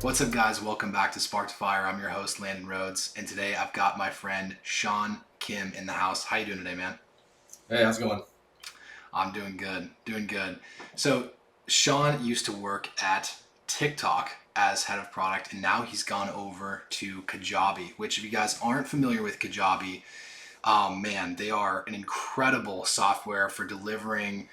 What's up, guys? Welcome back to Spark to Fire. I'm your host, Landon Rhodes, and today I've got my friend Sean Kim in the house. How you doing today, man? Hey, how's it going? I'm doing good, doing good. So, Sean used to work at TikTok as head of product, and now he's gone over to Kajabi. Which, if you guys aren't familiar with Kajabi, man, they are an incredible software for delivering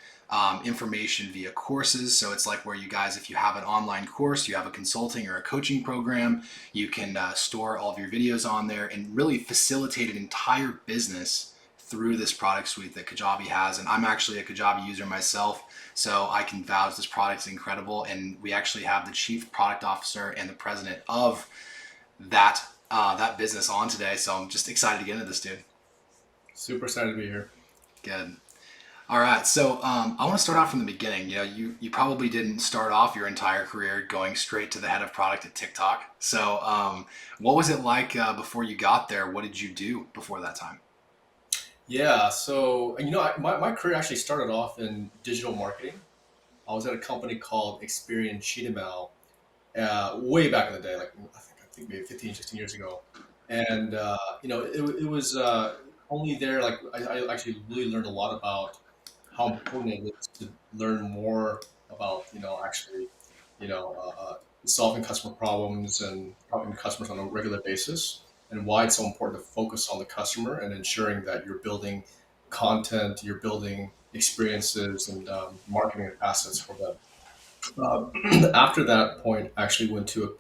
information via courses. So it's like where you guys, if you have an online course, you have a consulting or a coaching program, you can store all of your videos on there and really facilitate an entire business through this product suite that Kajabi has. And I'm actually a Kajabi user myself, so I can vouch this product is incredible. And we actually have the chief product officer and the president of that business on today. So I'm just excited to get into this, dude. Super excited to be here. Good. All right. So I want to start off from the beginning. You probably didn't start off your entire career going straight to the head of product at TikTok. So what was it like before you got there? What did you do before that time? Yeah, so my career actually started off in digital marketing. I was at a company called Experian Cheetah way back in the day, like I think maybe 15, 16 years ago. And it was only there, like I actually really learned a lot about how important it is to learn more about, actually, you know, uh, uh, solving customer problems and helping customers on a regular basis, and why it's so important to focus on the customer and ensuring that you're building content, you're building experiences and marketing assets for them. After that point, I actually went to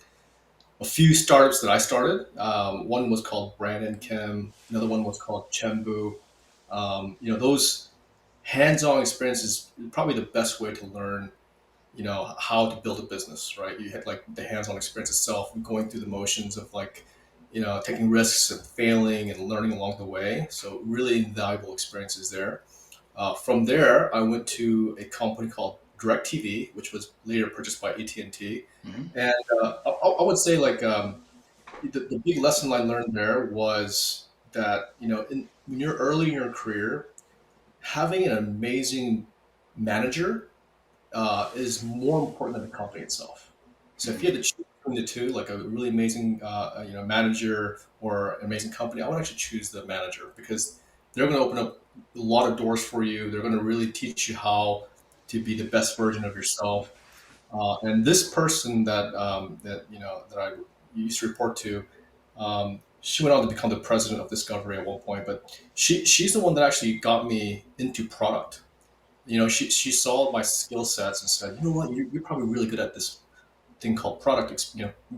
a few startups that I started. One was called Brand and Kim. Another one was called Chembu. Those hands-on experience is probably the best way to learn, how to build a business, right? You had like the hands-on experience itself, going through the motions of like, taking risks and failing and learning along the way. So really invaluable experiences there. From there, I went to a company called DirecTV, which was later purchased by AT&T. And T. Hmm. And I would say like the big lesson I learned there was that, when you're early in your career, having an amazing manager is more important than the company itself. So if you had to choose between the two, like a really amazing manager or an amazing company, I would actually choose the manager because they're going to open up a lot of doors for you. They're going to really teach you how to be the best version of yourself. And this person that I used to report to, she went on to become the president of Discovery at one point. But she's the one that actually got me into product. She saw my skill sets and said, you know what, you're probably really good at this thing called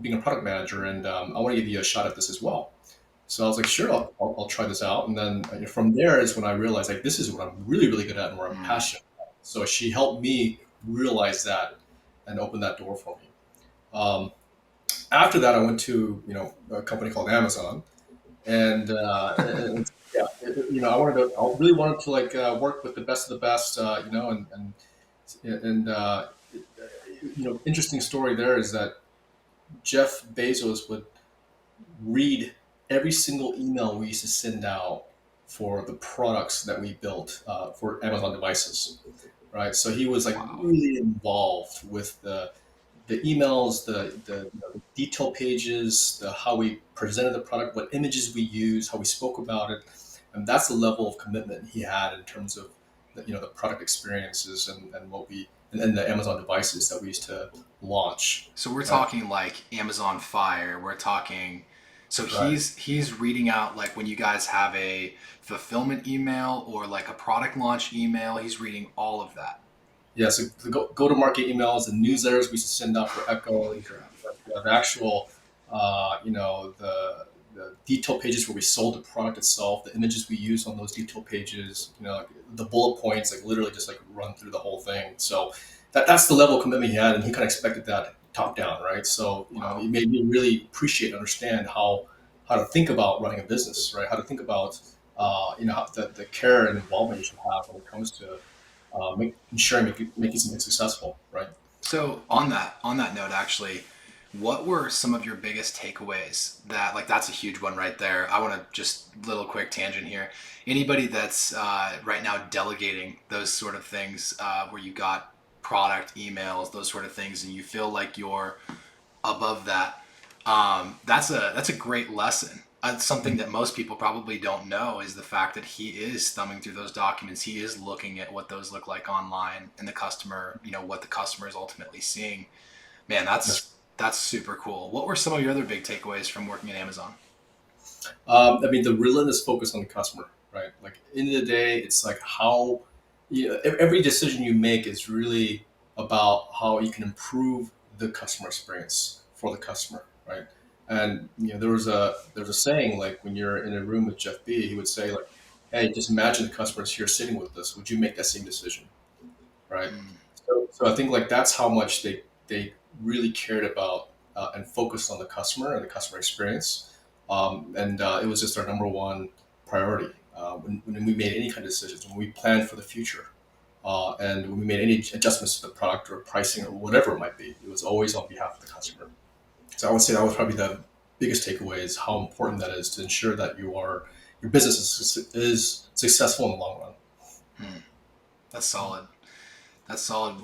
being a product manager, and I want to give you a shot at this as well. So I was like, sure, I'll try this out. And then from there is when I realized like this is what I'm really, really good at and where I'm Mm. passionate about. So she helped me realize that and open that door for me. Um, After that, I went to a company called Amazon, and yeah, I really wanted to like work with the best of the best, and interesting story there is that Jeff Bezos would read every single email we used to send out for the products that we built for Amazon devices, right? So he was like Wow. really involved with the emails, the detail pages, how we presented the product, what images we used, how we spoke about it, and that's the level of commitment he had in terms of the product experiences and what we and the Amazon devices that we used to launch, So we're right? talking like Amazon Fire. We're talking. So Right. he's reading out like when you guys have a fulfillment email or like a product launch email. He's reading all of that. Yeah, so the go to market emails and newsletters we used to send out for Echo, Holy crap. the actual, the detail pages where we sold the product itself, the images we use on those detail pages, like the bullet points, like literally just like run through the whole thing. So that's the level of commitment he had, and he kind of expected that top down, right? So Wow. it made me really appreciate, understand how to think about running a business, right? How to think about how the care and involvement you should have when it comes to ensuring making something successful, right? So on that note, actually, what were some of your biggest takeaways? That like that's a huge one right there. I want to just little quick tangent here. Anybody that's right now delegating those sort of things, where you got product emails, those sort of things, and you feel like you're above that. That's a great lesson. Something that most people probably don't know is the fact that he is thumbing through those documents. He is looking at what those look like online, and the customer, what the customer is ultimately seeing. Man, that's super cool. What were some of your other big takeaways from working at Amazon? I mean, the relentless focus on the customer, right? Like, end of the day, it's like how every decision you make is really about how you can improve the customer experience for the customer, right? And there was a saying, like, when you're in a room with Jeff B, he would say, like, "Hey, just imagine the customers here sitting with us. Would you make that same decision?" Right? Mm, So I think, like, that's how much they really cared about and focused on the customer and the customer experience, and it was just our number one priority when we made any kind of decisions, when we planned for the future, and when we made any adjustments to the product or pricing or whatever it might be. It was always on behalf of the customer. So I would say that was probably the biggest takeaway, is how important that is to ensure that your business is successful in the long run. mm, that's solid. That's solid.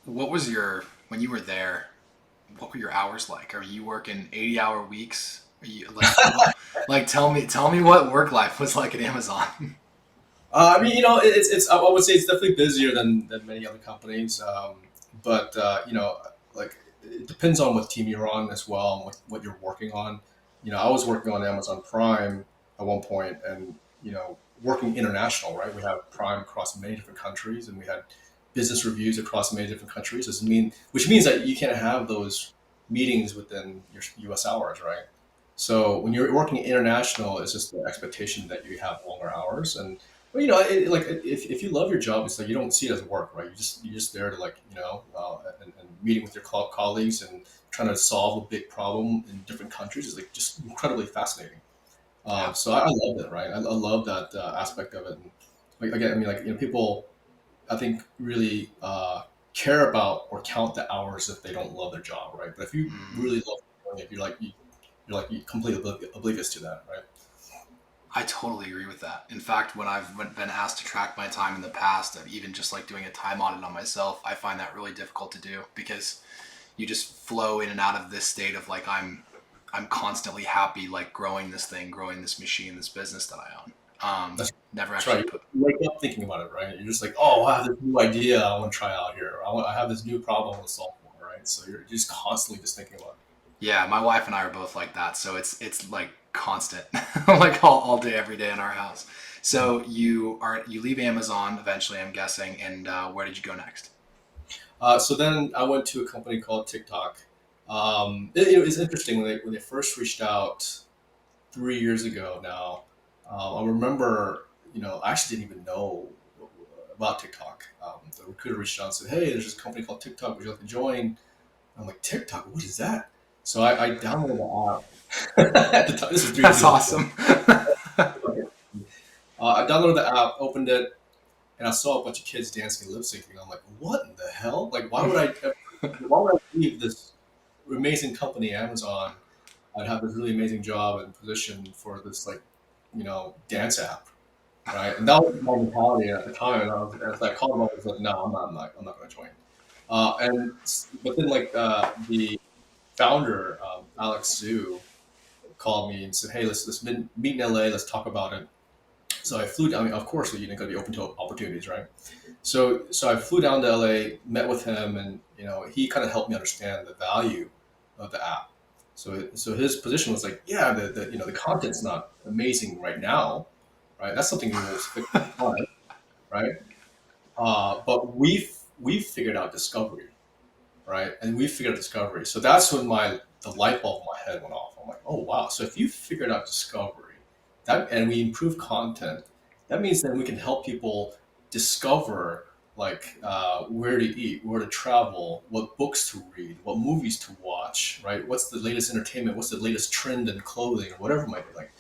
What was your when you were there? What were your hours like? Are you working 80-hour weeks? Are you like tell me what work life was like at Amazon. I mean, it's I would say it's definitely busier than many other companies, but like, it depends on what team you're on as well and what you're working on. I was working on Amazon Prime at one point, and working international, right? We have Prime across many different countries, and we had business reviews across many different countries. Which means that you can't have those meetings within your U.S. hours, right? So when you're working international, it's just the expectation that you have longer hours. And well, like, if you love your job, it's like you don't see it as work, right? You're just there to, like, and meeting with your colleagues and trying to solve a big problem in different countries is, like, just incredibly fascinating. Yeah. So I love it, right? I love that aspect of it. And, like, again, I mean, like, people, I think, really care about or count the hours if they don't love their job, right? But if you Mm. really love doing it, you're completely oblivious to that, right? I totally agree with that. In fact, when I've been asked to track my time in the past, of even just like doing a time audit on myself, I find that really difficult to do because you just flow in and out of this state of like I'm constantly happy, like growing this thing, growing this machine, this business that I own. Never That's actually right. put. You wake up thinking about it, right? You're just like, oh, I have this new idea I want to try out here. I have this new problem to solve for, right? So you're just constantly just thinking about Yeah, my wife and I are both like that, so it's like constant, like all day, every day in our house. it. So you leave Amazon eventually, I'm guessing, and where did you go next? So then I went to a company called TikTok. It's interesting when they first reached out 3 years ago now. I remember, I actually didn't even know about TikTok. The recruiter reached out and said, "Hey, there's this company called TikTok. Would you like to join?" I'm like, "TikTok? What is that?" So I downloaded the app. At the time, this is 3 years That's ago. awesome. I downloaded the app, opened it, and I saw a bunch of kids dancing and lip syncing. I'm like, "What in the hell? Like, why would I leave this amazing company, Amazon? I'd have this really amazing job and position for this, like, dance app, right?" And that was my mentality at the time. And as I called them up, I was like, "No, I'm not going to join." But then, like, the founder, Alex Zhu, called me and said, "Hey, let's meet in LA. Let's talk about it." So I flew down. I mean, of course, you're going to be open to opportunities, right? So I flew down to LA, met with him, and he kind of helped me understand the value of the app. So his position was like, yeah, the content's not amazing right now, right? That's something we will fix over time, right? But we've figured out discovery, right? And we figured out discovery. So that's when the light bulb in my head went off. I'm like, oh wow! So if you figured out discovery, and we improve content, that means then we can help people discover, like, where to eat, where to travel, what books to read, what movies to watch, right? What's the latest entertainment? What's the latest trend in clothing or whatever it might be, like.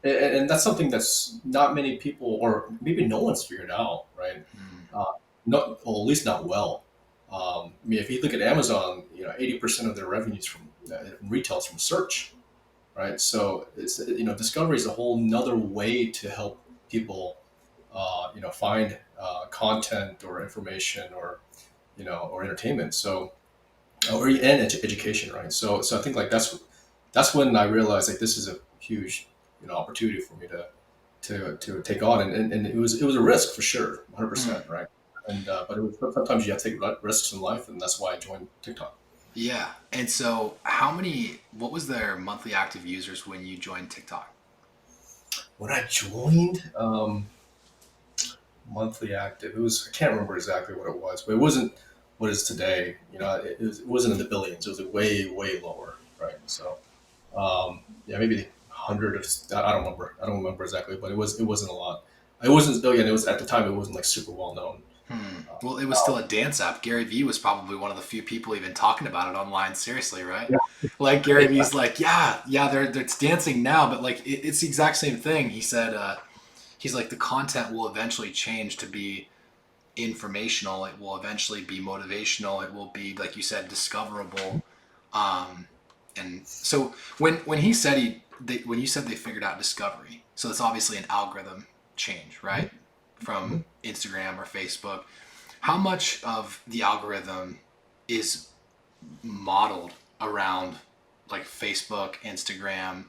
And that's something that's not many people, or maybe no one's figured out, right? Mm. Uh, Not, well, at least not well. I mean, if you look at Amazon, 80% of their revenues from retail is from search, right? So discovery is a whole nother way to help people, find content or information or or entertainment. So education, right? So I think like that's when I realized like this is a huge opportunity for me to take on, and it was a risk for sure, Hmm. 100%, right? And but it was, sometimes you have to take risks in life, and that's why I joined TikTok. Yeah. And so, what was their monthly active users when you joined TikTok? When I joined, monthly active, it was, I can't remember exactly what it was, but it wasn't what it is today. It wasn't in the billions. It was way lower, right? So yeah, maybe 100 of, I don't remember. I don't remember exactly, but it wasn't a lot. It wasn't. Oh yeah, and it was at the time. It wasn't like super well known. Hmm. Well, it was still a dance app. Gary Vee was probably one of the few people even talking about it online seriously, right? Yeah. Like Gary Vee's like, yeah, yeah, it's dancing now, but like it's the exact same thing. He said, he's like, the content will eventually change to be informational. It will eventually be motivational. It will be, like you said, discoverable. Um, and so when he said when you said they figured out discovery, so it's obviously an algorithm change, right? Mhm. From Instagram or Facebook. How much of the algorithm is modeled around like Facebook, Instagram,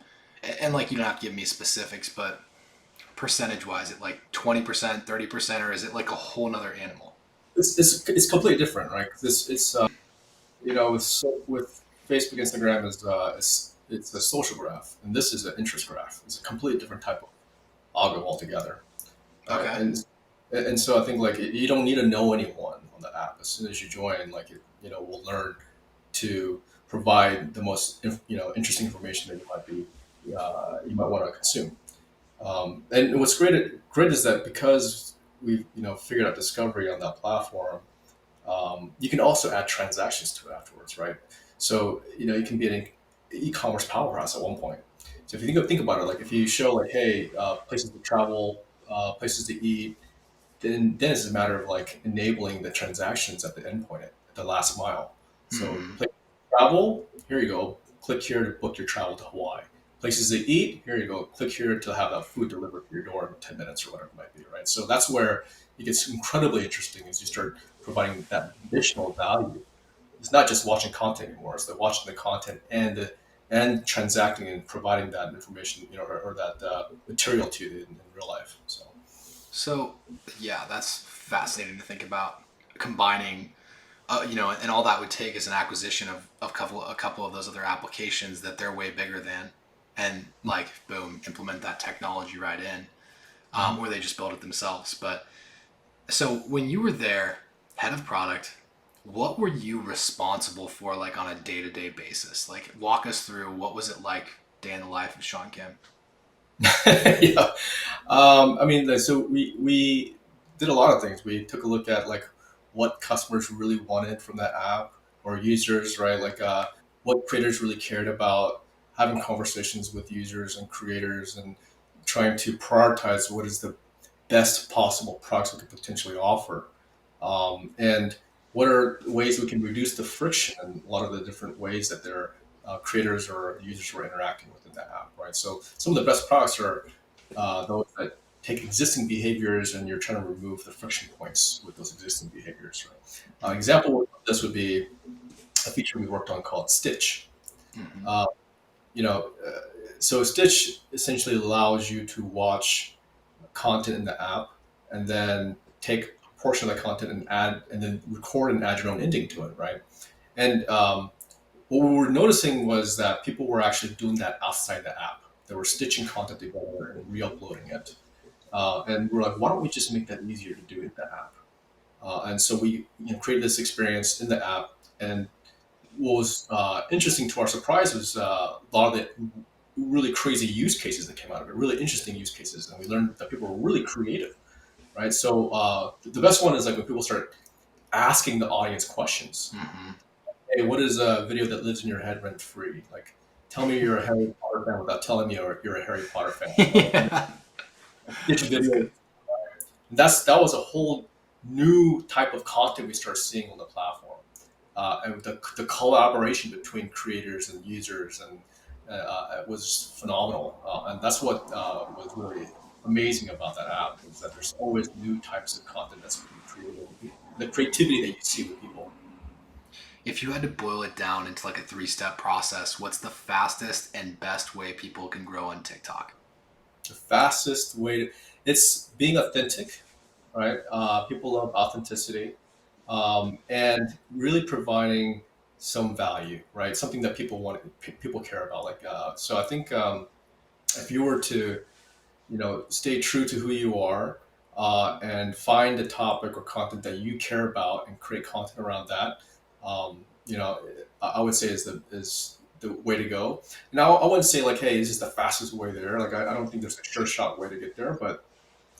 and like you don't have to give me specifics, but percentage wise, it like 20%, 30%, or is it like a whole nother animal? It's completely different, right? 'Cause it's with Facebook, Instagram it's a social graph, and this is an interest graph. It's a completely different type of algorithm altogether, right? Okay. And so I think like you don't need to know anyone on the app. As soon as you join, like we'll learn to provide the most interesting information that you might want to consume. And what's great is that because we've figured out discovery on that platform, you can also add transactions to it afterwards, right? So you can be an e-commerce powerhouse at one point. So if you think about it, like if you show like, hey, places to travel, places to eat, then it's a matter of like enabling the transactions at the endpoint, at the last mile. So Hmm. travel, here you go. Click here to book your travel to Hawaii. Places to eat, here you go. Click here to have that food delivered to your door in 10 minutes or whatever it might be, right? So that's where it gets incredibly interesting as you start providing that additional value. It's not just watching content anymore. It's like watching the content and transacting and providing that information, or that material to you in real life. So So, yeah, that's fascinating to think about combining, and all that would take is an acquisition of a couple of those other applications that they're way bigger than, and like boom, implement that technology right in, mhm. or they just build it themselves. But so when you were there, head of product, what were you responsible for, like on a day to day basis? Like, walk us through what was it like day in the life of Sean Kim. Yeah. I mean, so we did a lot of things. We took a look at like what customers really wanted from that app, or users, right? Like what creators really cared about, having conversations with users and creators, and trying to prioritize what is the best possible products we could potentially offer, and what are ways we can reduce the friction in a lot of the different ways that their creators or users were interacting within that app, right? So some of the best products are those that take existing behaviors and you're trying to remove the friction points with those existing behaviors, right? Example of this would be a feature we worked on called Stitch. Mm-hmm. Uh, you know, uh, so Stitch essentially allows you to watch content in the app and then take a portion of the content and add, and then record and add your own ending to it, right? And what we were noticing was that people were actually doing that outside the app. They were stitching content together and re-uploading it. And we're like, why don't we just make that easier to do in the app? And so we created this experience in the app. And what was interesting to our surprise was a lot of the really crazy use cases that came out of it, really interesting use cases. And we learned that people were really creative, right? So the best one is like when people start asking the audience questions. Mm-hmm. Hey, what is a video that lives in your head rent free? Like, tell me you're a Harry Potter fan without telling me you're a Harry Potter fan. And Yeah, Stitch that's video. good. That was a whole new type of content we started seeing on the platform, and the collaboration between creators and users, and it was phenomenal. And that's what was really amazing about that app, is that there's always new types of content that's being created. The creativity that you see with people. If you had to boil it down into like a three-step process, what's the fastest and best way people can grow on TikTok? The fastest way to, it's being authentic, right? People love authenticity, and really providing some value, right? Something that people want, people care about. Like, so I think if you were to, stay true to who you are, and find a topic or content that you care about and create content around that, um, you know, I would say is the way to go. And I wouldn't say like, hey, this is the fastest way there. Like, I don't think there's a sure shot way to get there, but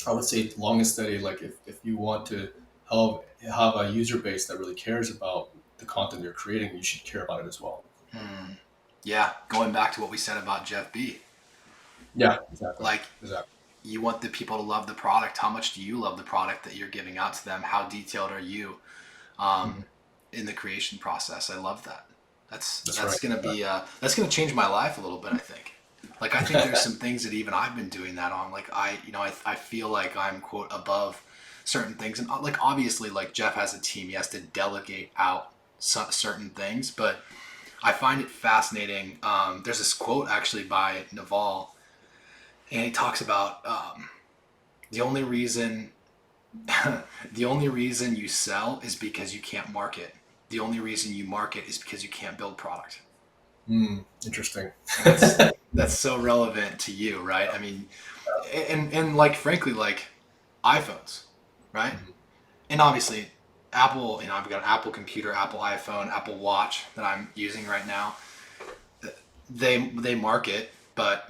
I would say long and steady. Like, if you want to have a user base that really cares about the content you're creating, you should care about it as well. Hmm. Yeah, going back to what we said about Jeff B. Yeah, exactly, Like, exactly. you want the people to love the product. How much do you love the product that you're giving out to them? How detailed are you Mhm. in the creation process? I love that. That's That's right. gonna be that's gonna change my life a little bit. I think. Like I think there's some things that even I've been doing that on. Like I feel like I'm quote above certain things, and like obviously like Jeff has a team. He has to delegate out certain things, but I find it fascinating. There's this quote actually by Naval, and he talks about the only reason the only reason you sell is because you can't market. The only reason you market is because you can't build product. Interesting. And that's so relevant to you, right? I mean, and like frankly, like iPhones, right? Mhm. And obviously, Apple. I've got an Apple computer, Apple iPhone, Apple Watch that I'm using right now. They market, but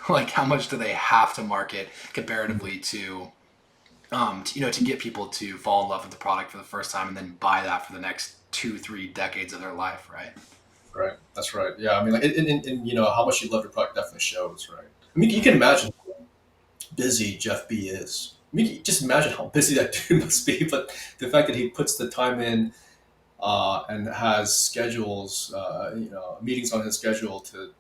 like how much do they have to market comparatively to get people to fall in love with the product for the first time and then buy that for the next 2-3 decades of their life, right? Right. That's right. Yeah. I mean, like, and how much you love your product definitely shows, right? I mean, you can imagine how busy Jeff B is. I mean, just imagine how busy that dude must be. But the fact that he puts the time in, and has schedules, meetings on his schedule to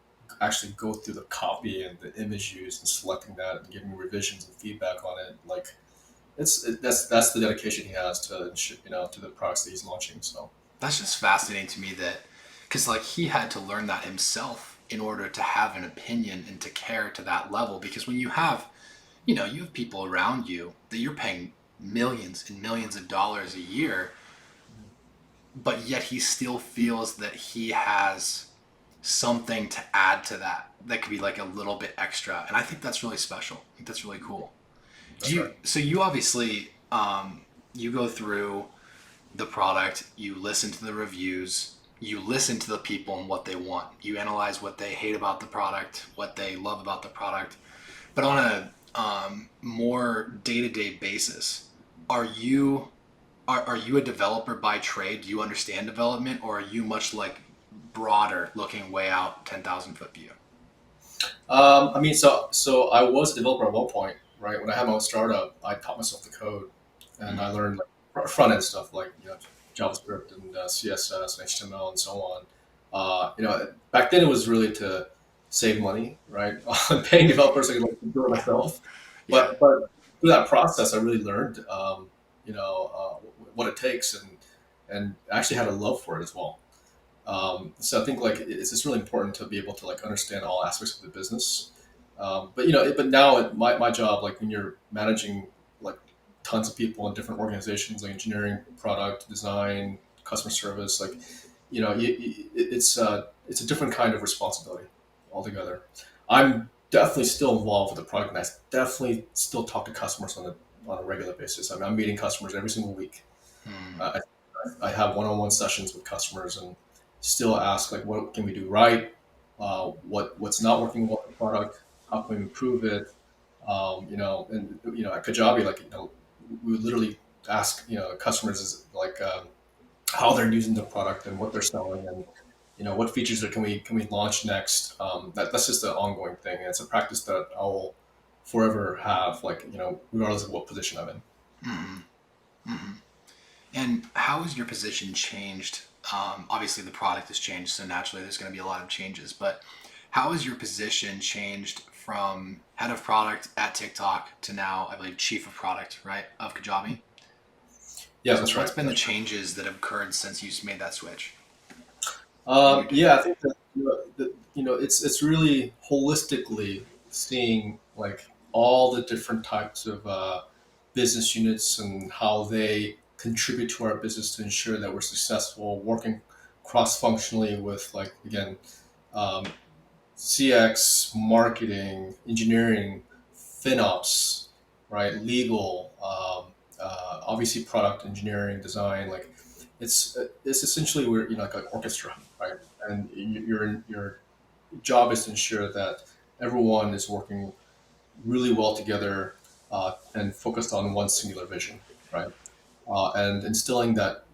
actually go through the copy and the image use and selecting that and giving revisions and feedback on it, like that's the dedication he has to to the products that he's launching. So. That's just fascinating to me that because like he had to learn that himself in order to have an opinion and to care to that level because when you have people around you that you're paying millions and millions of dollars a year, but yet he still feels that he has something to add to that could be like a little bit extra, and I think that's really special. I think that's really cool. That's right. So you obviously you go through the product, you listen to the reviews, you listen to the people and what they want, you analyze what they hate about the product, what they love about the product, but on a more day-to-day basis, are you are you a developer by trade? Do you understand development, or are you much like broader, looking way out, 10,000 foot view? I mean, so I was a developer at one point, right? When I had my own startup, I taught myself the code, and I Mm-hmm. learned like front end stuff like JavaScript and CSS and HTML and so on. Back then it was really to save money, right? On paying developers, I could like do it Yeah, myself. yeah. But through that process, I really learned, what it takes, and actually had a love for it as well. So I think like it's just really important to be able to like understand all aspects of the business. But now my job, like when you're managing like tons of people in different organizations, like engineering, product design, customer service, like it's a different kind of responsibility altogether. I'm definitely still involved with the product, and I definitely still talk to customers on a regular basis. I mean, I'm meeting customers every single week. Hmm. Uh, I have one-on-one sessions with customers and still ask like, what can we do right? What's not working well with the product? How can we improve it? And at Kajabi, like we would literally ask customers is like how they're using the product and what they're selling and what features that can we launch next. That's just an ongoing thing, and it's a practice that I will forever have, like regardless of what position I'm in. Hmm. Hmm. And how has your position changed? Obviously, the product has changed, so naturally there's going to be a lot of changes. But how has your position changed from head of product at TikTok to now, I believe, chief of product, right, of Kajabi? Yeah, So that's what's right. been the changes that have occurred since you made that switch and you did Yeah, it? I think that, it's really holistically seeing like all the different types of business units and how they contribute to our business to ensure that we're successful, working cross functionally with like again um, CX, marketing, engineering, FinOps, right, legal, obviously product engineering, design. Like it's essentially we're like an orchestra, right? And your job is to ensure that everyone is working really well together and focused on one singular vision, right? And instilling that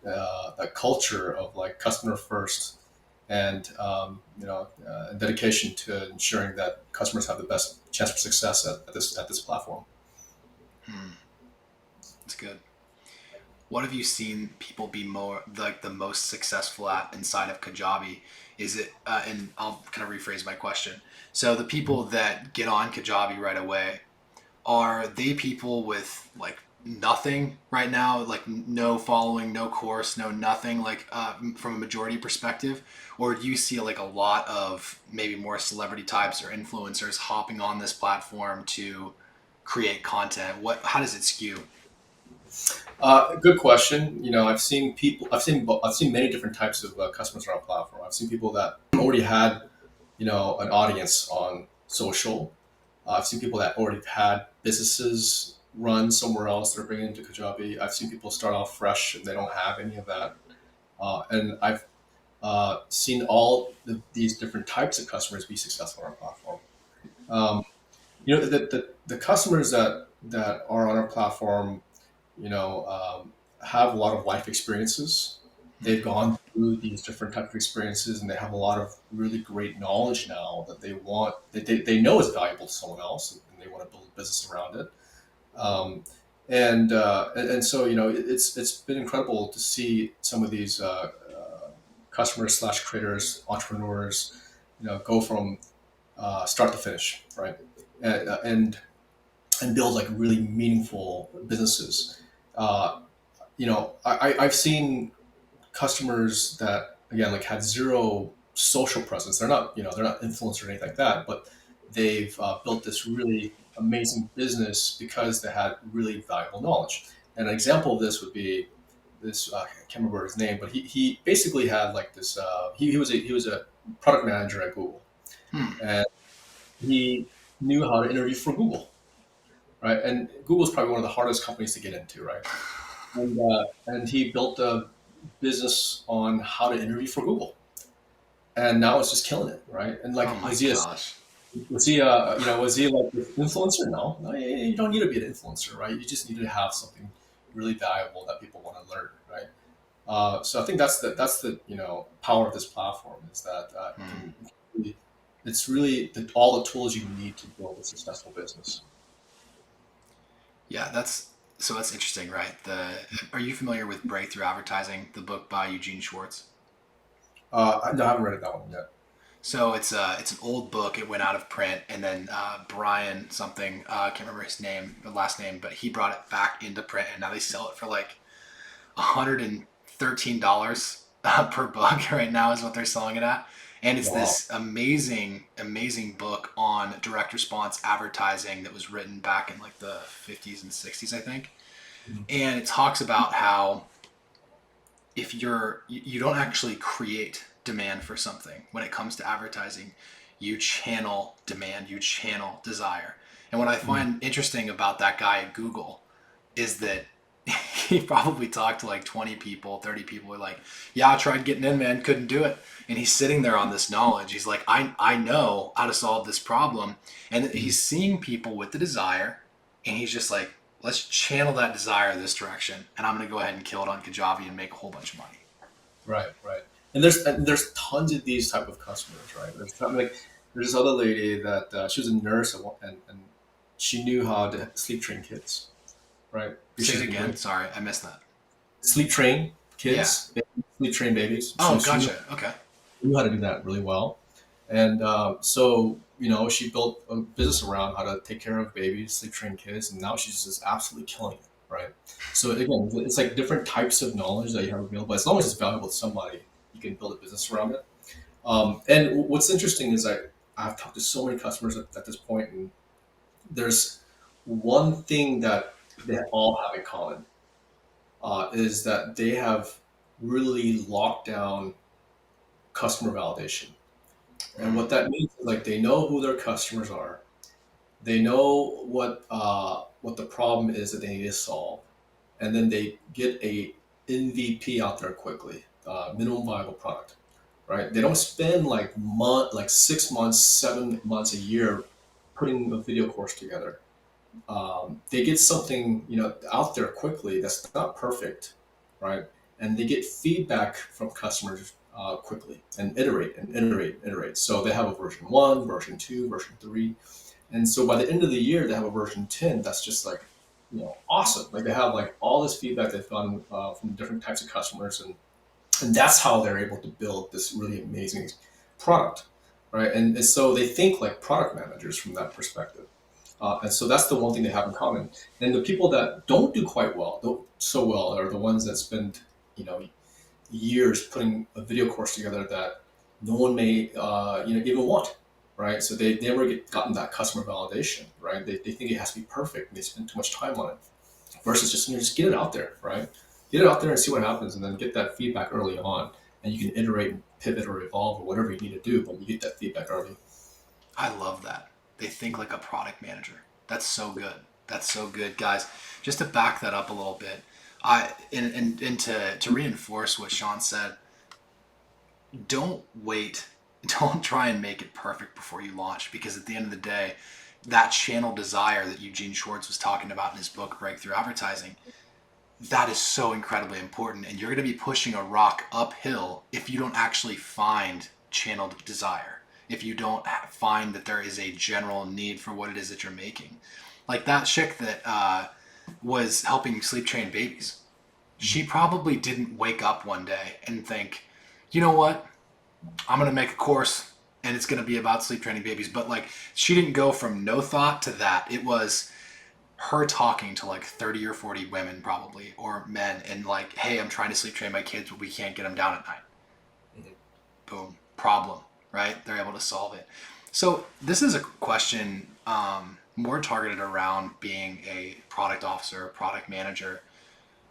culture of like customer first and dedication to ensuring that customers have the best chance for success at this platform. Hmm, that's good. What have you seen people be more like the most successful at inside of Kajabi? Is it, and I'll kind of rephrase my question. So the people that get on Kajabi right away, are they people with like nothing right now, like no following, no course, no nothing, like from a majority perspective? Or do you see like a lot of maybe more celebrity types or influencers hopping on this platform to create content? How does it skew? Good question. I've seen people. I've seen many different types of customers on our platform. I've seen people that already had, an audience on social. I've seen people that already had businesses run somewhere else. They're bringing into Kajabi. I've seen people start off fresh and they don't have any of that. And I've seen these different types of customers be successful on our platform. Um, the customers that are on our platform you know, um, have a lot of life experiences. They've Mm-hmm. gone through these different types of experiences, and they have a lot of really great knowledge now that they know is valuable to someone else, and they want to build a business around it. Um, and so it's been incredible to see some of these customers slash creators, entrepreneurs, go from start to finish, right? And build like really meaningful businesses. I've seen customers that again like had zero social presence. They're not influencers or anything like that, but they've built this really amazing business because they had really valuable knowledge. And an example of this would be this. I can't remember his name, but he basically had like this. He was a product manager at Google, Hmm. and he knew how to interview for Google, right? And Google is probably one of the hardest companies to get into, right? And he built a business on how to interview for Google, and now it's just killing it, right? And Oh like, my was he a gosh. was he was he like an influencer? No, you don't need to be an influencer, right? You just need to have something really valuable that people want to learn, right? So I think that's the power of this platform is that Hmm. it's really all the tools you need to build a successful business. Yeah, that's interesting, right? The Are you familiar with Breakthrough Advertising, the book by Eugene Schwartz? No, I haven't read that one yet. So it's an old book. It went out of print, and then Brian something, I can't remember his name, the last name, but he brought it back into print, and now they sell it for like $113 per book right now is what they're selling it at. And it's Wow. this amazing, amazing book on direct response advertising that was written back in like the 50s and 60s, I think. Mhm. And it talks about how if you don't actually create demand for something when it comes to advertising, you channel demand, you channel desire. And what I Mhm. find interesting about that guy at Google is that he probably talked to like 20 people, 30 people who are like, yeah, I tried getting in, man, couldn't do it. And he's sitting there on this knowledge. He's like, I know how to solve this problem. And Mhm. he's seeing people with the desire, and he's just like, let's channel that desire this direction. And I'm going to go ahead and kill it on Kajabi and make a whole bunch of money. Right, right. And there's tons of these type of customers, right? There's this other lady that she was a nurse and she knew how to sleep train kids, right? Because Say she's it been again. doing Sorry, I missed that. sleep train Yeah. kids, sleep train babies. Oh, She gotcha. Okay. knew how to do that really well, and so she built a business around how to take care of babies, sleep train kids, and now she's just absolutely killing it. right? So again, it's like different types of knowledge that you have available. As long as it's valuable to somebody, you can build a business around it. And what's interesting is I've talked to so many customers at this point, and there's one thing that they all have in common, is that they have really locked down customer validation. And Mm. what that means is like they know who their customers are, they know what the problem is that they need to solve, and then they get a MVP out there quickly, minimum viable product, right? They don't spend like 6 months, 7 months, a year putting a video course together. They get something out there quickly that's not perfect, right? And they get feedback from customers quickly and iterate and iterate and iterate. So they have a version 1, version 2, version 3, and so by the end of the year they have a version 10 that's just like awesome. Like they have like all this feedback they've gotten from different types of customers, and that's how they're able to build this really amazing product, right? And so they think like product managers from that perspective. And so that's the one thing they have in common. And the people that don't do quite well, don't so well, are the ones that spend, you know, years putting a video course together that no one may, even want, right? So they never gotten that customer validation, right? They think it has to be perfect, and they spend too much time on it. Versus just get it out there, right? Get it out there and see what happens, and then get that feedback early on, and you can iterate and pivot or evolve or whatever you need to do, but you get that feedback early. I love that. They think like a product manager. That's so good. That's so good, guys. Just to back that up a little bit, and to reinforce what Sean said, don't wait. Don't try and make it perfect before you launch, because at the end of the day, that channel desire that Eugene Schwartz was talking about in his book Breakthrough Advertising, that is so incredibly important, and you're going to be pushing a rock uphill if you don't actually find channel desire, if you don't find that there is a general need for what it is that you're making. Like that chick that was helping sleep train babies, she probably didn't wake up one day and think, you know what, I'm going to make a course and it's going to be about sleep training babies. But like, she didn't go from no thought to that. It was her talking to like 30 or 40 women probably, or men, and like, hey, I'm trying to sleep train my kids, but we can't get them down at night. Mhm. Boom, problem, right? They're able to solve it. So this is a question more targeted around being a product officer, product manager.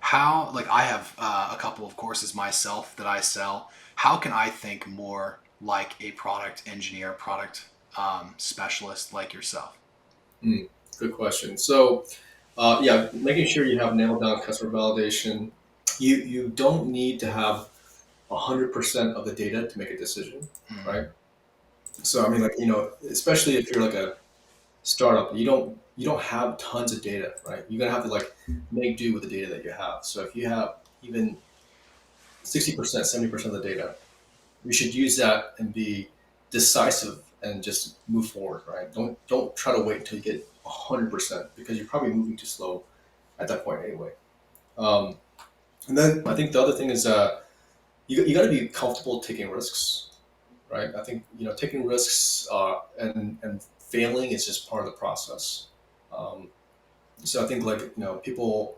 How, like, I have a couple of courses myself that I sell. How can I think more like a product engineer, product specialist like yourself? Mm, good question. So, yeah, making sure you have nailed down customer validation. You don't need to have 100% of the data to make a decision, Mm, right? So, I mean, like especially if you're like a startup, you don't have tons of data, right? You're gonna have to like make do with the data that you have. So, if you have even 60%, 70% of the data, we should use that and be decisive and just move forward, right? Don't try to wait until you get 100% because you're probably moving too slow at that point anyway. Um, and then I think the other thing is you got to be comfortable taking risks, right? I think taking risks and failing is just part of the process. Um, so I think like people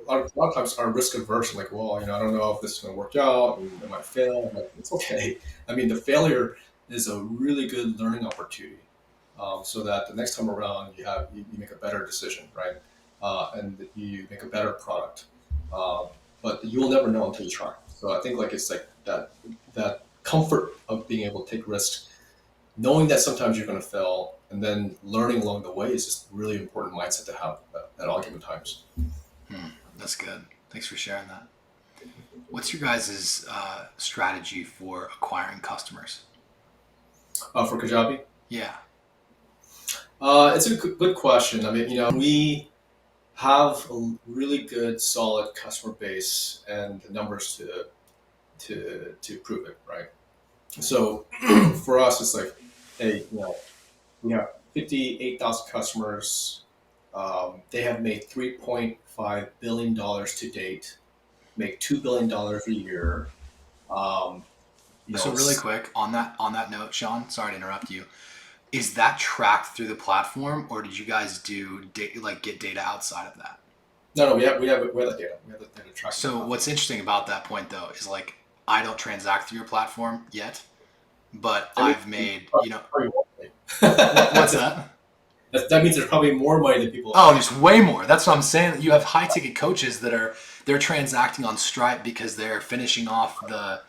a lot of times are risk averse. Like, well, I don't know if this is going to work out, and it might fail. I'm like, it's okay. I mean, the failure is a really good learning opportunity, so that the next time around you make a better decision, right? And you make a better product. Um, but you will never know until you try. So I think like it's like that comfort of being able to take risks, knowing that sometimes you're going to fail, and then learning along the way is just really important mindset to have at all given times. that's good. Thanks for sharing that. What's your guys' strategy for acquiring customers? For Kajabi. Yeah. It's a good question. I mean, we have a really good, solid customer base and the numbers to prove it, right? So for us, it's like, hey, we have 58,000 customers. They have made $3.5 billion to date. Make $2 billion a year. Um, So really quick on that note, Sean, sorry to interrupt you. Is that tracked through the platform, or did you guys do like get data outside of that? No, we have the data. We have the data tracking the So platform. what's interesting about that point though is like I don't transact through your platform yet, but That means I've made, probably more money. what's that? That means there's probably more money than people Oh, think. there's way more. That's what I'm saying. You have high ticket coaches that they're transacting on Stripe because they're finishing off the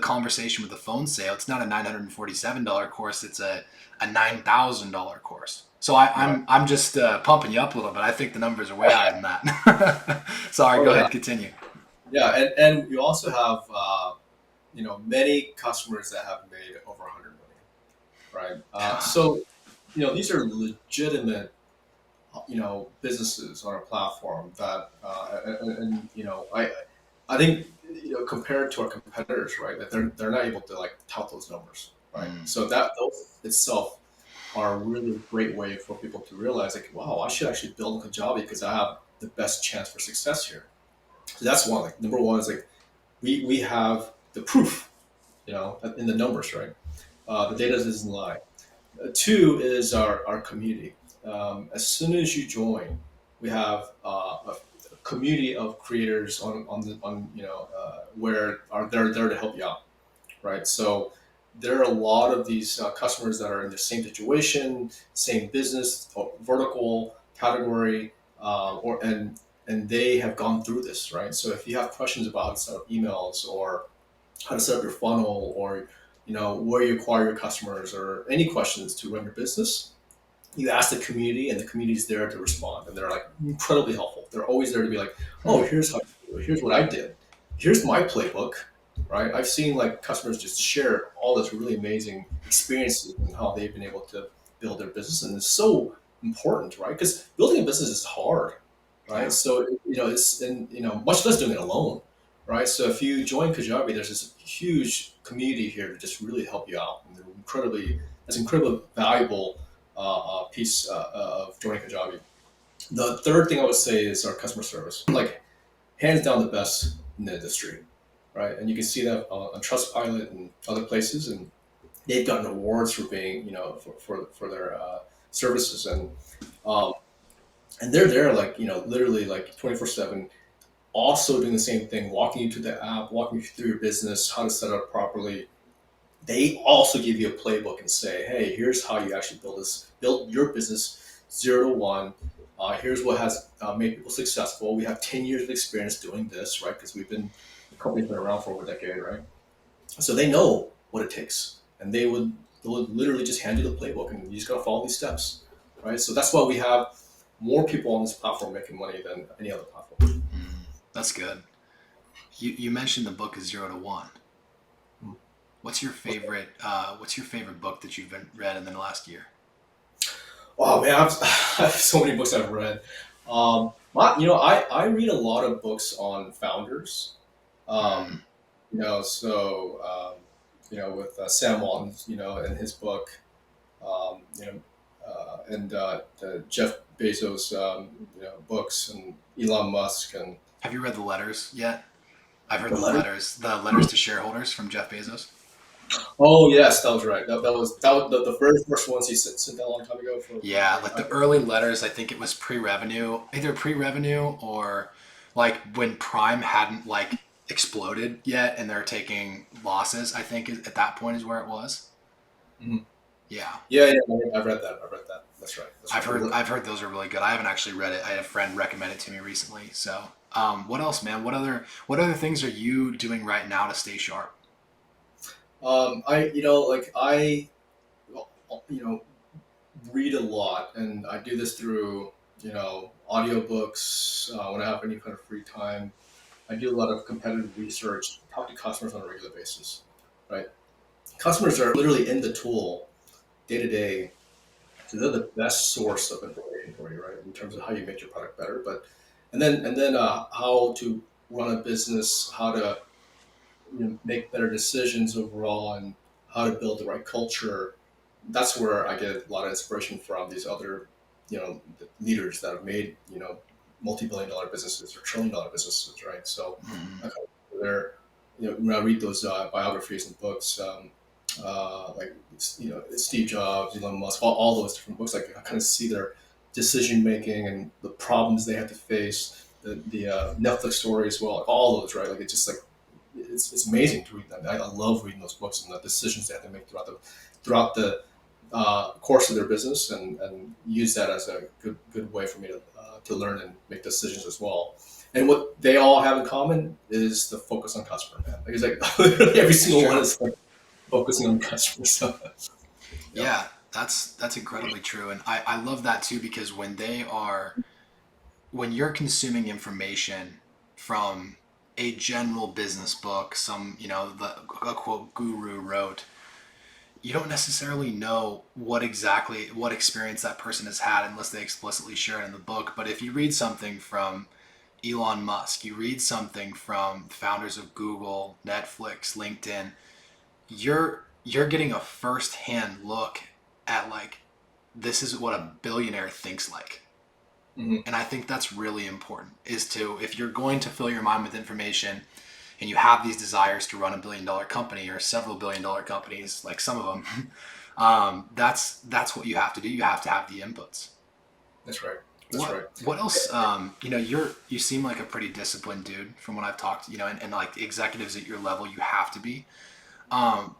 conversation with the phone sale. It's not a $947 course. It's a $9,000 course. So Right. I'm just pumping you up a little bit. I think the numbers are way higher than that. Sorry, Oh go yeah. ahead, continue. Yeah, and you also have many customers that have made over 100 million, right? So these are legitimate businesses on our platform that I think compared to our competitors, right, that they're not able to like tout those numbers, right? Mm, So that those itself are a really great way for people to realize like, wow, I should actually build a Kajabi because I have the best chance for success here. So that's one. Like number one is like we have the proof, in the numbers, right? The data doesn't lie. Two is our community. As soon as you join, we have a community of creators on where are they're there to help you out, right? So there are a lot of these customers that are in the same situation, same business, or vertical category, and they have gone through this, right? So if you have questions about set up emails or how to set up your funnel or where you acquire your customers or any questions to run your business, you ask the community and the community is there to respond and they're like incredibly helpful. They're always there to be like, oh, here's how you do it. Here's what I did. Here's my playbook, right? I've seen like customers just share all this really amazing experiences and how they've been able to build their business, and it's so important, right? Because building a business is hard, right? yeah. So it's and much less doing it alone, right? So if you join Kajabi, there's this huge community here to just really help you out, and they're incredibly valuable piece of joining Kajabi. The third thing I would say is our customer service, like hands down the best in the industry, right? And you can see that on Trustpilot and other places, and they've gotten awards for being, for their services, um, and they're there like literally like 24/7, also doing the same thing, walking you to the app, walking you through your business, how to set up properly. They also give you a playbook and say, hey, here's how you actually build your business 0 to 1. Here's what has made people successful. We have 10 years of experience doing this, right? Because the company's been around for over a decade, right? So they know what it takes, and they would literally just hand you the playbook, and you just gotta follow these steps, right? So that's why we have more people on this platform making money than any other platform. Mm, that's good. You mentioned the book is 0 to 1. What's your favorite book that you've read in the last year? Oh man, I have so many books I've read. I read a lot of books on founders. Mm. Um, with Sam Walton, and his book, and the Jeff Bezos, books, and Elon Musk, and Have you read the letters yet? I've heard the letter. the letters to shareholders from Jeff Bezos. Oh yes, that was right. That was the very first ones he sent that a long time ago. For Yeah, like, like the early letters, I think it was pre-revenue, either pre-revenue or like when Prime hadn't like exploded yet and they're taking losses. I think at that point is where it was. Mhm. Yeah, Yeah, I've read that. I've read that. That's right. That's right. I've heard those are really good. I haven't actually read it. I had a friend recommend it to me recently. So, what else, man? What other things are you doing right now to stay sharp? I you know read a lot, and I do this through audiobooks when I have any kind of free time. I do a lot of competitive research, talk to customers on a regular basis, right? Customers are literally in the tool day to day, so they're the best source of information for you, right? In terms of how you make your product better, but and then how to run a business, how to make better decisions overall, and how to build the right culture. That's where I get a lot of inspiration from these other, leaders that have made, multi-billion-dollar businesses or trillion-dollar businesses, right? So Mm, I kind of there, when I read those biographies and books, like Steve Jobs, Elon Musk, all those different books, like I kind of see their decision making and the problems they had to face, the Netflix story as well. Like all those, right? Like it's just like it's amazing to read them. I love reading those books and the decisions they have to make throughout the course of their business, and use that as a good way for me to learn and make decisions as well. And what they all have in common is the focus on customer, man. Like, it's like literally every It's single one true. is like focusing on customers. So, yeah, Yeah, that's incredibly true, and I love that too because when you're consuming information from a general business book, a quote guru wrote, you don't necessarily know what experience that person has had unless they explicitly share it in the book. But if you read something from Elon Musk, you read something from founders of Google, Netflix, LinkedIn, you're getting a first-hand look at like this is what a billionaire thinks like. hmm And I think that's really important is to if you're going to fill your mind with information and you have these desires to run $1 billion company or several $1 billion companies like some of them, that's what you have to do. You have to have the inputs. that's right. That's what right. what else, you seem like a pretty disciplined dude from what I've talked, and like executives at your level you have to be.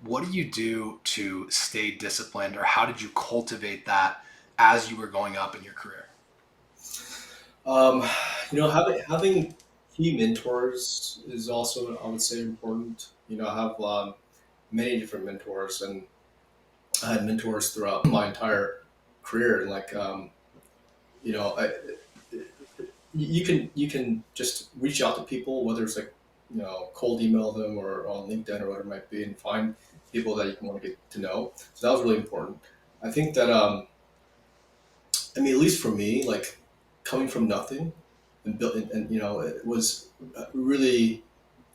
What do you do to stay disciplined, or how did you cultivate that as you were going up in your career? Um, having key mentors is also, I would say, important. I have many different mentors, and I had mentors throughout my entire career. And like, you know, I, you can just reach out to people, whether it's like cold email them or on LinkedIn or whatever it might be, and find people that you want to get to know. So that was really important. I think that I mean, at least for me, like coming from nothing and built, and it was really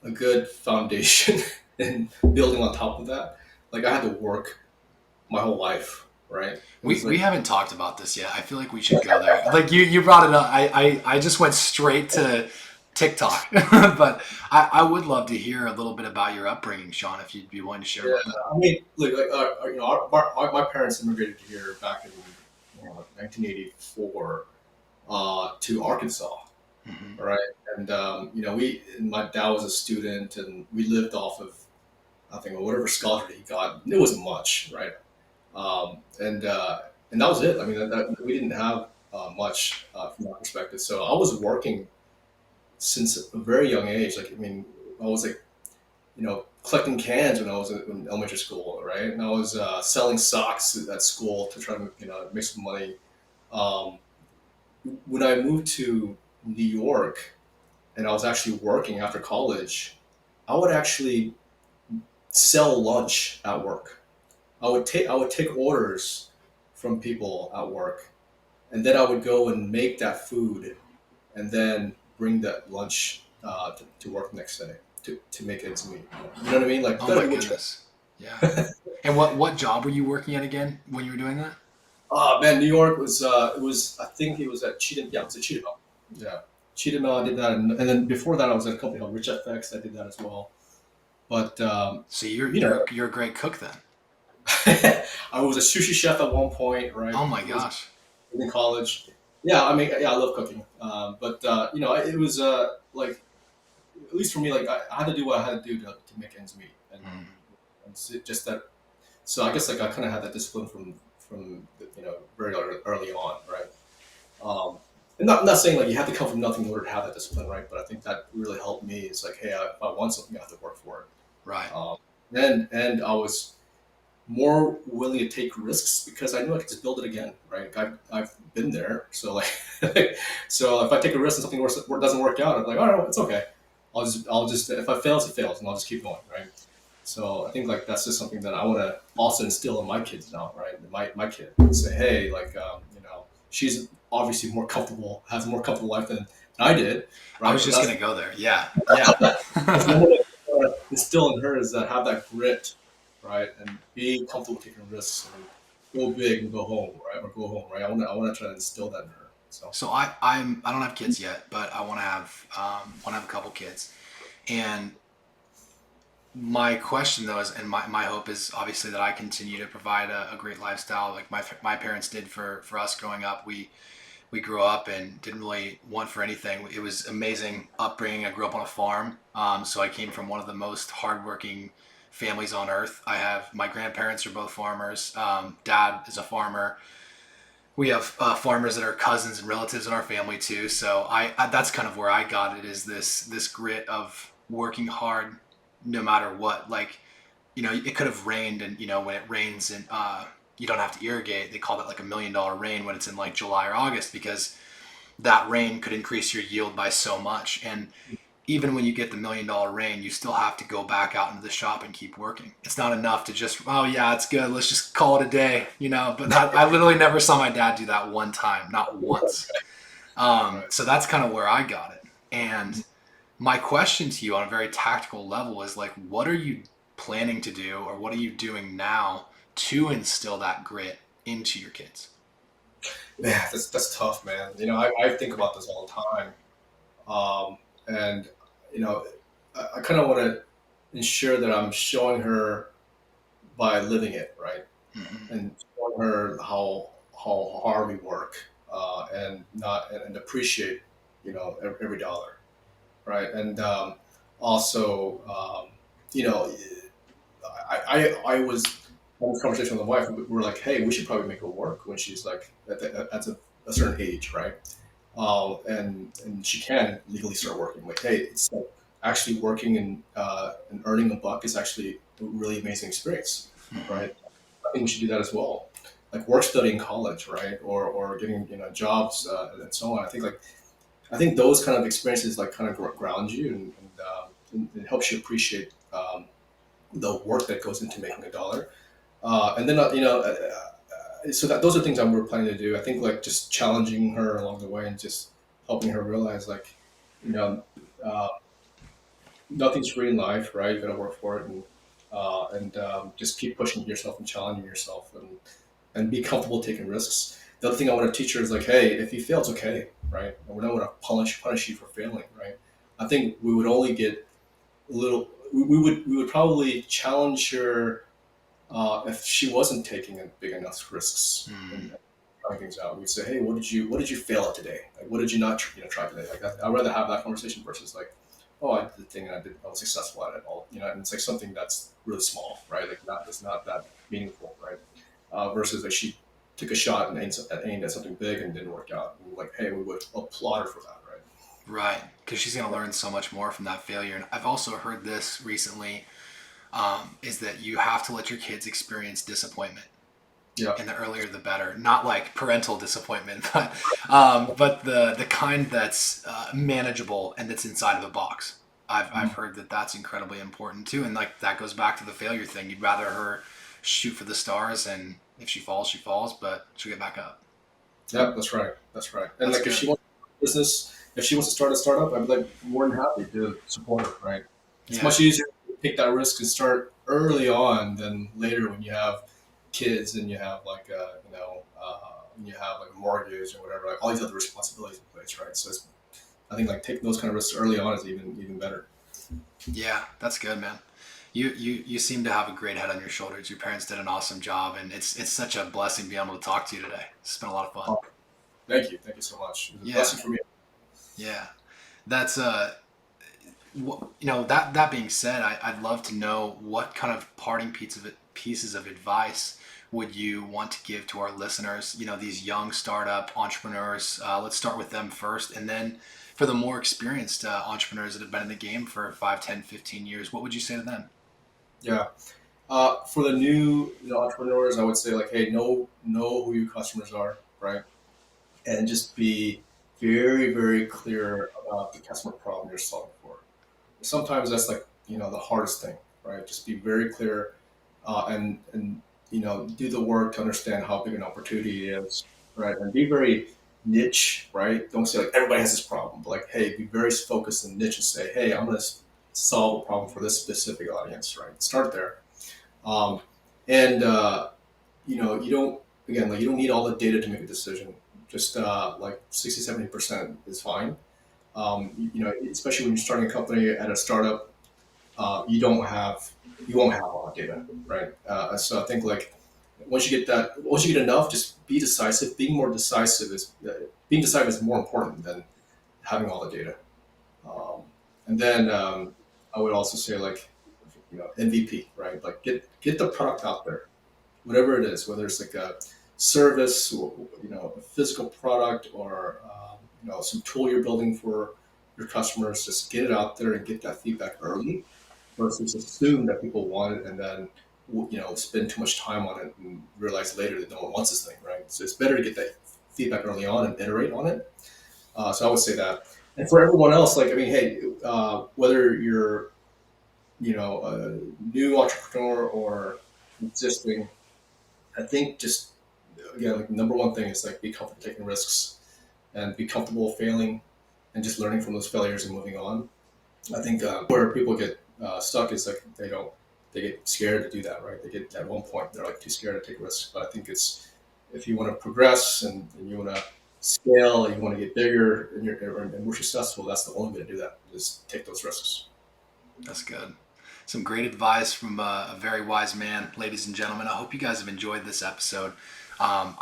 a good foundation and building on top of that. Like I had to work my whole life, right? It We was we like, haven't talked about this yet. I feel like we should go there. Like you brought it up. I just went straight to TikTok, but I would love to hear a little bit about your upbringing, Sean, if you'd be willing to share yeah, about that. I mean, look, like my parents immigrated here back in 1984 to Arkansas, Hmm. right? And my dad was a student, and we lived off of I think whatever scholarship he got. It wasn't much, right? And that was it. I mean, we didn't have much from that perspective. So I was working since a very young age. Like, I mean, I was like, collecting cans when I was in elementary school, right? And I was selling socks at school to try to, make some money. Um, when I moved to New York and I was actually working after college, I would actually sell lunch at work. I would take orders from people at work, and then I would go and make that food, and then bring that lunch to work the next day to make ends meet. You know what I mean? Like, Oh gotta my do what you. goodness. Yeah. And what job were you working at again when you were doing that? Oh man, New York was it was I think it was at Cheetah. Yeah, it was at Cheetah Mill. Yeah, Cheetah Mill. I did that, and then before that, I was at a company called Rich FX. I did that as well. But So you're you know, you're you're a great cook then. I was a sushi chef at one point, right? Oh my It was gosh. in college. Yeah, I mean, yeah, I love cooking. But it was like at least for me, like I had to do what I had to do to make ends meet, Mm. and just that. So I guess like I kind of had that discipline from very early on, right? And not saying like you have to come from nothing in order to have that discipline, right? But I think that really helped me. It's like, hey, if I want something, I have to work for Right. it. And I was more willing to take risks because I knew I could just build it again, right? I've been there, so like, so if I take a risk and something doesn't work out, I'm like, all right, it's okay. I'll just if I fails, it fails, and I'll just keep going, right? So I think like that's just something that I want to also instill in my kids now, right? My kid say, hey, like she's obviously more comfortable, has a more comfortable life than I did, I right? was But just that's gonna go there. Yeah. Yeah. that's what I want to instill in her is that have that grit, right, and be comfortable taking risks and go big and go home, right, or go home, right. I want to try to instill that in her. So So I don't have kids yet, but I want to have a couple kids. And my question though is, and my hope is obviously that I continue to provide a great lifestyle like my parents did for us growing up. we grew up and didn't really want for anything. It was amazing upbringing. I grew up on a farm, so I came from one of the most hardworking families on earth. I have my grandparents are both farmers. Dad is a farmer. We have farmers that are cousins and relatives in our family too. So I that's kind of where I got it, is this grit of working hard no matter what. Like, it could have rained, and when it rains and you don't have to irrigate, they call that like $1 million rain when it's in like July or August, because that rain could increase your yield by so much. And even when you get the $1 million rain, you still have to go back out into the shop and keep working. It's not enough to just, oh yeah, it's good, let's just call it a day, But I literally never saw my dad do that one time, not once. So that's kind of where I got it. And my question to you on a very tactical level is like, what are you planning to do, or what are you doing now to instill that grit into your kids? Man, that's tough, man. I think about this all the time. And I kind of want to ensure that I'm showing her by living it, right? Mm-hmm. And showing her how hard we work, and not and appreciate every dollar, right? And also, you know, I was having this conversation with my wife. We were like, hey, we should probably make her work when she's like at a certain age, right? And she can legally start working. Like, hey, it's like actually working and earning a buck is actually a really amazing experience, Mm-hmm. right? I think we should do that as well. Like work study in college, right? Or getting jobs, and so on. I think those kind of experiences like kind of ground you, and it helps you appreciate the work that goes into making a dollar. And then so that those are things we're planning to do. I think like just challenging her along the way and just helping her realize like, you know, uh, nothing's free in life, right? You got to work for it, and just keep pushing yourself and challenging yourself, and be comfortable taking risks. The other thing I want to teach her is like, hey, if you fail, it's okay, right? And we're not going to punish you for failing, right? I think we would only get a little. We would probably challenge her if she wasn't taking big enough risks Mm-hmm. and trying things out. We'd say, hey, what did you fail at today? Like, what did you not try today? Like, I'd rather have that conversation versus like, oh, I did the thing and I was successful at it all. And it's like something that's really small, right? Like it's not that meaningful, right? Versus like she took a shot and aimed at something big and didn't work out. And like, hey, we would applaud her for that, right? Right, because she's going to learn so much more from that failure. And I've also heard this recently, is that you have to let your kids experience disappointment, Yeah. and the earlier the better. Not like parental disappointment, but the kind that's manageable and that's inside of a box. I've heard that that's incredibly important too, and like that goes back to the failure thing. You'd rather her shoot for the stars, and if she falls, but she'll get back up. Yeah, that's right. That's right. And That's like if good. she wants business, if she wants to start a startup, I'd be like more than happy to support her, right? It's Yeah. much easier to take that risk and start early on than later when you have kids and you have like when you have like a mortgage or whatever, like all these other responsibilities in place, right? So I think like taking those kind of risks early on is even better. Yeah, that's good, man. You seem to have a great head on your shoulders. Your parents did an awesome job, and it's such a blessing being able to talk to you today. It's been a lot of fun. Oh, thank you so much. It was a Yeah, blessing for me. yeah. That's that being said, I'd love to know what kind of parting pieces of advice would you want to give to our listeners, these young startup entrepreneurs. Let's start with them first, and then for the more experienced entrepreneurs that have been in the game for 5, 10, 15 years, what would you say to them? Yeah. For the new entrepreneurs, I would say like, hey, know who your customers are, right? And just be very, very clear about the customer problem you're solving for. Sometimes that's like, the hardest thing, right? Just be very clear, and do the work to understand how big an opportunity is, right? And be very niche, right? Don't say like everybody has this problem, but like, hey, be very focused and niche and say, hey, I'm going to solve a problem for this specific audience, right? Start there. Um, and you don't again like you don't need all the data to make a decision. Just like 60-70% is fine. Especially when you're starting a company at a startup, you won't have a lot of data, right? So I think like once you get enough, just be decisive. Being more decisive is being decisive is more important than having all the data. And then I would also say like, MVP, right? Like get the product out there, whatever it is, whether it's like a service, or, a physical product, or some tool you're building for your customers. Just get it out there and get that feedback early, versus assume that people want it and then spend too much time on it and realize later that no one wants this thing, right? So it's better to get that feedback early on and iterate on it. So I would say that. And for everyone else, like, I mean, hey, whether you're a new entrepreneur or existing, I think just, again, like, number one thing is like be comfortable taking risks and be comfortable failing and just learning from those failures and moving on. I think where people get stuck is like they get scared to do that, right? They get at one point they're like too scared to take risks. But I think it's, if you want to progress and you want to scale, and you want to get bigger and more successful, that's the only way to do that. Is take those risks. That's good. Some great advice from a very wise man, ladies and gentlemen. I hope you guys have enjoyed this episode. I'm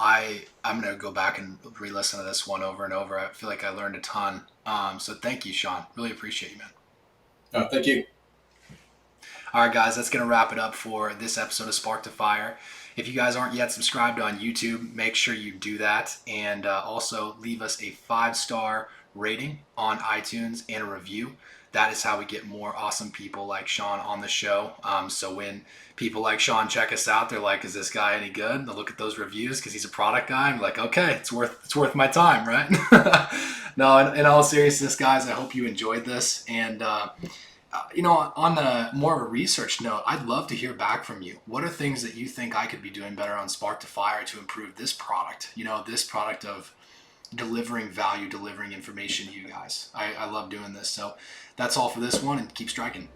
gonna go back and re-listen to this one over and over. I feel like I learned a ton. So thank you, Sean. Really appreciate you, man. Thank you. All right, guys, that's going to wrap it up for this episode of Spark to Fire. If you guys aren't yet subscribed on YouTube, make sure you do that. And also leave us a 5-star rating on iTunes and a review. That is how we get more awesome people like Sean on the show. So when people like Sean check us out, they're like, is this guy any good? They'll look at those reviews because he's a product guy. I'm like, okay, it's worth my time, right? No, in all seriousness, guys, I hope you enjoyed this. And on a more of a research note, I'd love to hear back from you. What are things that you think I could be doing better on Spark to Fire to improve this product? This product of delivering value, delivering information to you guys. I love doing this. So that's all for this one, and keep striking.